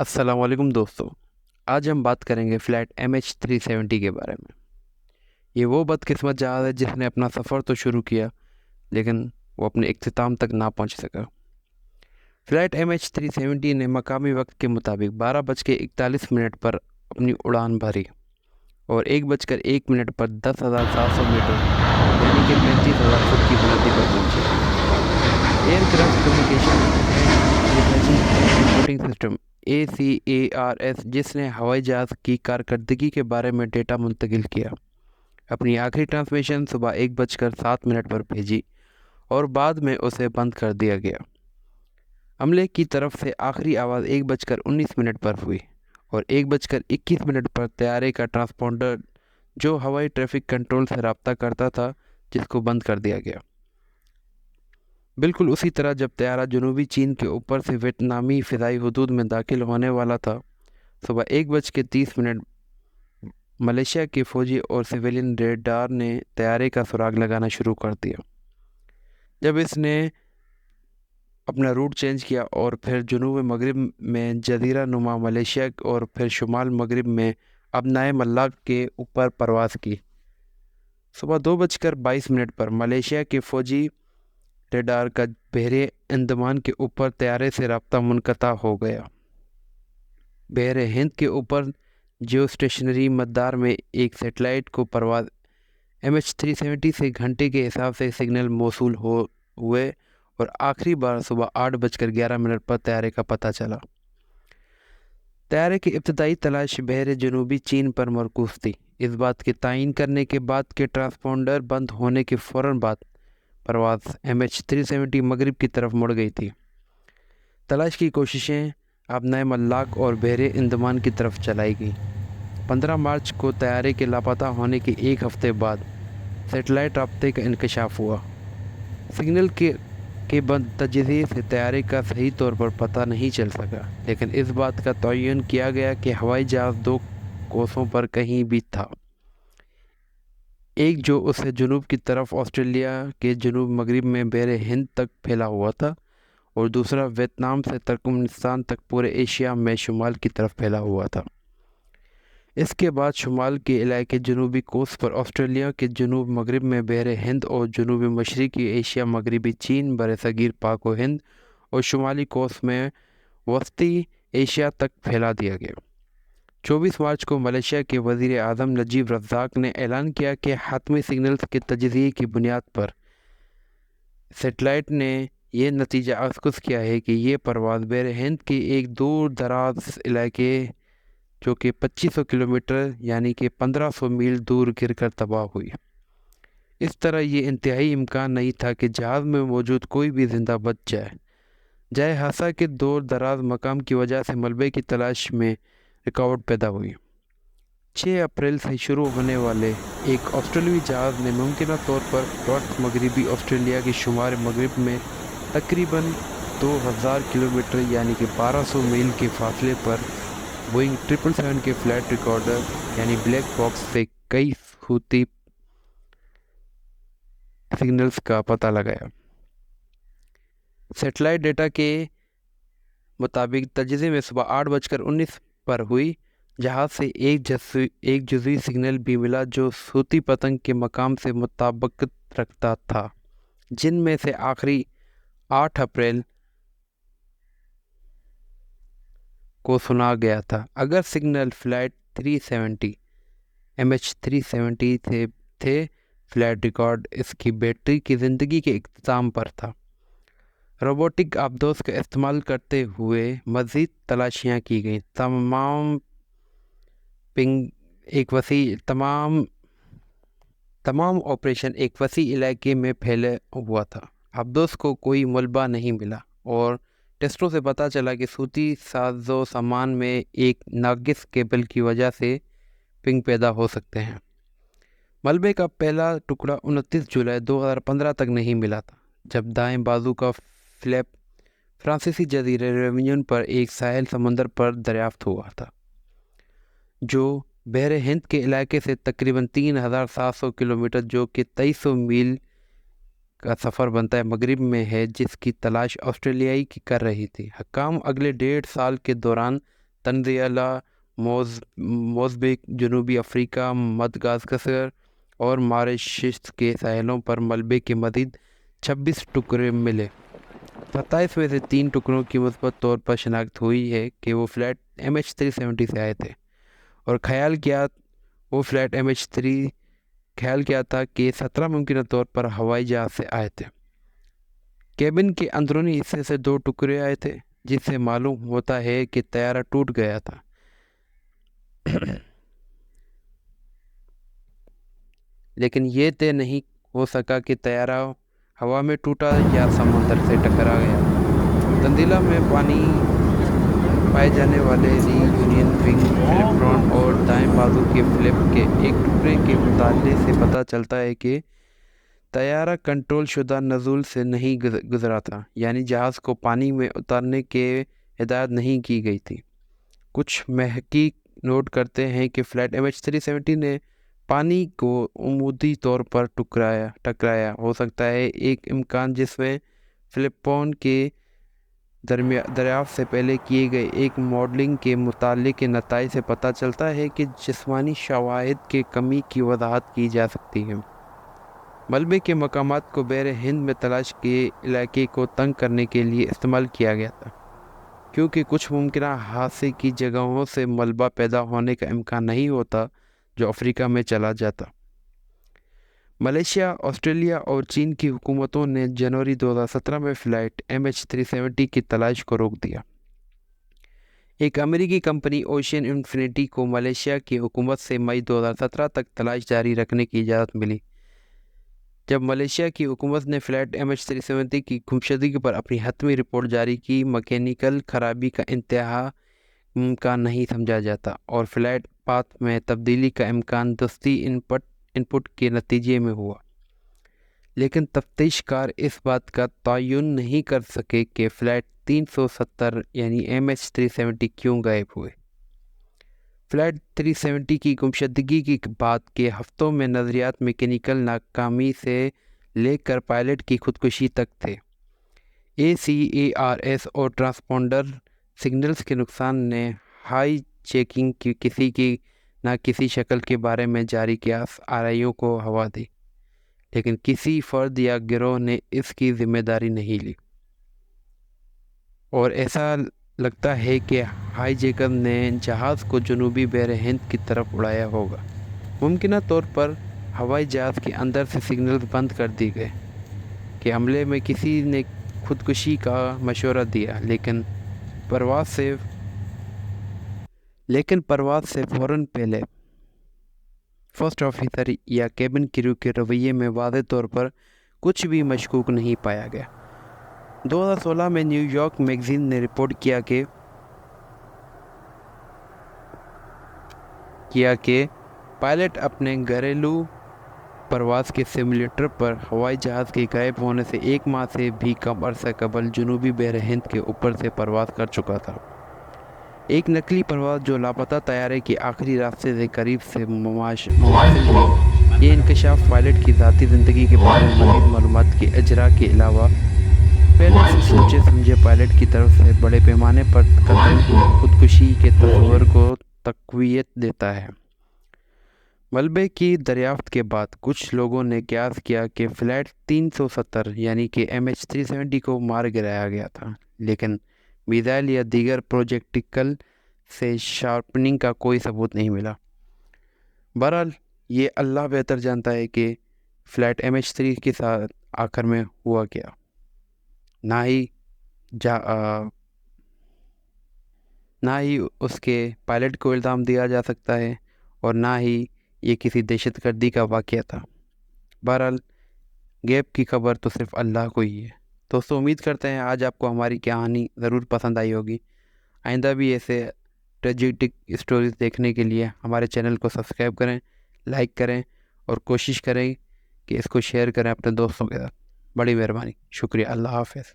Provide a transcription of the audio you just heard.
السلام علیکم دوستوں، آج ہم بات کریں گے فلائٹ MH370 کے بارے میں۔ یہ وہ بدقسمت جہاز ہے جس نے اپنا سفر تو شروع کیا لیکن وہ اپنے اختتام تک نہ پہنچ سکا۔ فلائٹ MH370 نے مقامی وقت کے مطابق 12:41 پر اپنی اڑان بھری اور 1:01 پر 10,700 میٹر یعنی کہ 35,000 فٹ کی بلندی پر پہنچی۔ Aircraft communication and messaging reporting system ACARS، جس نے ہوائی جہاز کی کارکردگی کے بارے میں ڈیٹا منتقل کیا، اپنی آخری ٹرانسمیشن صبح 1:07 پر بھیجی اور بعد میں اسے بند کر دیا گیا۔ عملے کی طرف سے آخری آواز 1:19 پر ہوئی اور 1:21 پر طیارے کا ٹرانسپونڈر جو ہوائی ٹریفک کنٹرول سے رابطہ کرتا تھا جس کو بند کر دیا گیا۔ بالکل اسی طرح جب طیارہ جنوبی چین کے اوپر سے ویتنامی فضائی حدود میں داخل ہونے والا تھا، صبح 1:30 ملیشیا کے فوجی اور سویلین ریڈار نے طیارے کا سراغ لگانا شروع کر دیا۔ جب اس نے اپنا روٹ چینج کیا اور پھر جنوب مغرب میں جزیرہ نما ملیشیا اور پھر شمال مغرب میں ابنائے ملاک کے اوپر پرواز کی، صبح 2:22 پر ملیشیا کے فوجی ریڈار کا بحیرہ انڈمان کے اوپر طیارے سے رابطہ منقطع ہو گیا۔ بحیرہ ہند کے اوپر جیو اسٹیشنری مدار میں ایک سیٹلائٹ کو پرواز MH370 سے گھنٹے کے حساب سے سگنل موصول ہوئے اور آخری بار صبح 8:11 پر طیارے کا پتہ چلا۔ طیارے کی ابتدائی تلاش بحیرہ جنوبی چین پر مرکوز تھی۔ اس بات کے تعین کرنے کے بعد کہ ٹرانسپونڈر بند ہونے کے فوراً بعد پرواز MH370 مغرب کی طرف مڑ گئی تھی۔ تلاش کی کوششیں ابنائے ملاک اور بحیرہ انڈمان کی طرف چلائی گئیں۔ 15 مارچ کو طیارے کے لاپتہ ہونے کے ایک ہفتے بعد سیٹلائٹ رابطے کا انکشاف ہوا۔ سگنل کے بند تجزیے سے طیارے کا صحیح طور پر پتہ نہیں چل سکا، لیکن اس بات کا تعین کیا گیا کہ ہوائی جہاز 2 کوسوں پر کہیں بھی تھا، ایک جو اسے جنوب کی طرف آسٹریلیا کے جنوب مغرب میں بحیرہ ہند تک پھیلا ہوا تھا اور دوسرا ویتنام سے ترکمانستان تک پورے ایشیا میں شمال کی طرف پھیلا ہوا تھا۔ اس کے بعد شمال کے علاقے جنوبی کوس پر آسٹریلیا کے جنوب مغرب میں بحیرہ ہند اور جنوب مشرقی ایشیا مغربی چین برصغیر پاک و ہند اور شمالی کوس میں وسطی ایشیا تک پھیلا دیا گیا۔ 24 مارچ کو ملیشیا کے وزیر اعظم نجیب رزاق نے اعلان کیا کہ حتمی سگنلز کے تجزیے کی بنیاد پر سیٹلائٹ نے یہ نتیجہ اخذ کیا ہے کہ یہ پرواز بحیرہ ہند کے ایک دور دراز علاقے جو کہ 2500 کلومیٹر یعنی کہ 1500 میل دور گر کر تباہ ہوئی۔ اس طرح یہ انتہائی امکان نہیں تھا کہ جہاز میں موجود کوئی بھی زندہ بچ جائے حادثہ کے دور دراز مقام کی وجہ سے ملبے کی تلاش میں رکاوٹ پیدا ہوئی۔ 6 اپریل سے شروع ہونے والے ایک آسٹریلوی جہاز نے ممکنہ طور پر پرتھ مغربی آسٹریلیا کے شمال مغرب میں تقریباً 2000 کلومیٹر یعنی کہ 1200 میل کے فاصلے پر بوئنگ 777 کے فلائٹ ریکارڈر یعنی بلیک باکس سے کئی صوتی سگنلز کا پتہ لگایا۔ سیٹلائٹ ڈیٹا کے مطابق تجزیے میں صبح 8:19 پر ہوئی جہاز سے ایک جزوی سگنل بھی ملا جو صوتی پتنگ کے مقام سے مطابقت رکھتا تھا، جن میں سے آخری 8 اپریل کو سنا گیا تھا۔ اگر سگنل فلائٹ 370 MH370 تھے، فلائٹ ریکارڈ اس کی بیٹری کی زندگی کے اختتام پر تھا۔ روبوٹک آبدوز کا استعمال کرتے ہوئے مزید تلاشیاں کی گئیں۔ تمام آپریشن ایک وسیع علاقے میں پھیلا ہوا تھا۔ آبدوز کو کوئی ملبہ نہیں ملا اور ٹیسٹوں سے پتہ چلا کہ صوتی ساز و سامان میں ایک ناقص کیبل کی وجہ سے پنگ پیدا ہو سکتے ہیں۔ ملبے کا پہلا ٹکڑا 29 جولائی 2015 تک نہیں ملا تھا، جب دائیں بازو کا فلیپ فرانسیسی جزیرے ریونیون پر ایک ساحل سمندر پر دریافت ہوا تھا، جو بحیرہ ہند کے علاقے سے تقریباً 3700 کلومیٹر جو کہ 2300 میل کا سفر بنتا ہے مغرب میں ہے، جس کی تلاش آسٹریلیائی کی کر رہی تھی۔ حکام اگلے 1.5 سال کے دوران تنزانیہ، موزمبیق، جنوبی افریقہ، مدغاسکر اور ماریشس کے ساحلوں پر ملبے کے مزید 26 ٹکڑے ملے۔ 27 میں سے 3 ٹکڑوں کی مثبت طور پر شناخت ہوئی ہے کہ وہ فلیٹ MH370 سے آئے تھے، اور خیال کیا تھا کہ 17 ممکنہ طور پر ہوائی جہاز سے آئے تھے۔ کیبن کے اندرونی حصے سے 2 ٹکڑے آئے تھے، جس سے معلوم ہوتا ہے کہ طیارہ ٹوٹ گیا تھا۔ لیکن یہ طے نہیں ہو سکا کہ طیارہ ہوا میں ٹوٹا یا سمندر سے ٹکرا گیا۔ تنزانیہ میں پائے جانے والے ری یونین ونگ فلپرون اور دائیں بازو کے فلپ کے ایک ٹکڑے کے مطالعے سے پتہ چلتا ہے کہ طیارہ کنٹرول شدہ نزول سے نہیں گزرا تھا، یعنی جہاز کو پانی میں اتارنے کی ہدایت نہیں کی گئی تھی۔ کچھ محققین نوٹ کرتے ہیں کہ فلیٹ MH370 نے پانی کو عمودی طور پر ٹکرایا ہو سکتا ہے، ایک امکان جس میں فلپرون کے دریافت سے پہلے کیے گئے ایک ماڈلنگ کے مطالعے کے نتائج سے پتہ چلتا ہے کہ جسمانی شواہد کی کمی کی وضاحت کی جا سکتی ہے۔ ملبے کے مقامات کو بحر ہند میں تلاش کے علاقے کو تنگ کرنے کے لیے استعمال کیا گیا تھا، کیونکہ کچھ ممکنہ حادثے کی جگہوں سے ملبہ پیدا ہونے کا امکان نہیں ہوتا جو افریقہ میں چلا جاتا۔ ملائیشیا، آسٹریلیا اور چین کی حکومتوں نے جنوری 2017 میں فلائٹ MH370 کی تلاش کو روک دیا۔ ایک امریکی کمپنی اوشین انفینٹی کو ملائیشیا کی حکومت سے مئی 2017 تک تلاش جاری رکھنے کی اجازت ملی۔ جب ملائیشیا کی حکومت نے فلائٹ MH370 کی گمشدگی پر اپنی حتمی رپورٹ جاری کی، مکینیکل خرابی کا انتہائی امکان نہیں سمجھا جاتا اور فلائٹ پاتھ میں تبدیلی کا امکان دستی ان پٹ کے نتیجے میں ہوا، لیکن تفتیش کار اس بات کا تعین نہیں کر سکے کہ فلائٹ 370 یعنی MH370 کیوں غائب ہوئے۔ فلائٹ 370 کی گمشدگی کے بعد کے ہفتوں میں نظریات میکینیکل ناکامی سے لے کر پائلٹ کی خودکشی تک تھے۔ ACARS اور ٹرانسپونڈر سگنلز کے نقصان نے ہائی جیکنگ کی کسی شکل کے بارے میں جاری آرائیوں کو ہوا دی، لیکن کسی فرد یا گروہ نے اس کی ذمہ داری نہیں لی، اور ایسا لگتا ہے کہ ہائی جیکر نے جہاز کو جنوبی بحر ہند کی طرف اڑایا ہوگا۔ ممکنہ طور پر ہوائی جہاز کے اندر سے سگنلز بند کر دیے گئے کہ حملے میں کسی نے خودکشی کا مشورہ دیا، لیکن پرواز سے فوراً پہلے فرسٹ آفیسر یا کیبن کریو کے رویے میں واضح طور پر کچھ بھی مشکوک نہیں پایا گیا۔ 2016 میں نیو یارک میگزین نے رپورٹ کیا کہ پائلٹ اپنے گھریلو پرواز کے سیمولیٹر پر ہوائی جہاز کے غائب ہونے سے 1 ماہ سے بھی کم عرصہ قبل جنوبی بحر ہند کے اوپر سے پرواز کر چکا تھا۔ ایک نقلی پرواز جو لاپتہ طیارے کے آخری راستے سے قریب سے مماثل تھی۔ یہ انکشاف پائلٹ کی ذاتی زندگی کے بارے میں مزید معلومات کے اجراء کے علاوہ پہلے سے سوچے سمجھے پائلٹ کی طرف سے بڑے پیمانے پر قتل خودکشی کے تصور کو تقویت دیتا ہے۔ ملبے کی دریافت کے بعد کچھ لوگوں نے قیاس کیا کہ فلائٹ 370 یعنی کہ MH370 کو مار گرایا گیا تھا، لیکن میزائل یا دیگر پروجیکٹائل سے شارپنگ کا کوئی ثبوت نہیں ملا۔ بہرحال یہ اللہ بہتر جانتا ہے کہ فلائٹ MH3 کے ساتھ آخر میں ہوا کیا۔ نہ ہی اس کے پائلٹ کو الزام دیا جا سکتا ہے اور نہ ہی یہ کسی دہشت گردی کا واقعہ تھا۔ بہرحال غیب کی خبر تو صرف اللہ کو ہی ہے۔ دوستو، امید کرتے ہیں آج آپ کو ہماری کہانی ضرور پسند آئی ہوگی۔ آئندہ بھی ایسے ٹریجڈک اسٹوریز دیکھنے کے لیے ہمارے چینل کو سبسکرائب کریں، لائک کریں اور کوشش کریں کہ اس کو شیئر کریں اپنے دوستوں کے ساتھ۔ بڑی مہربانی، شکریہ، اللہ حافظ۔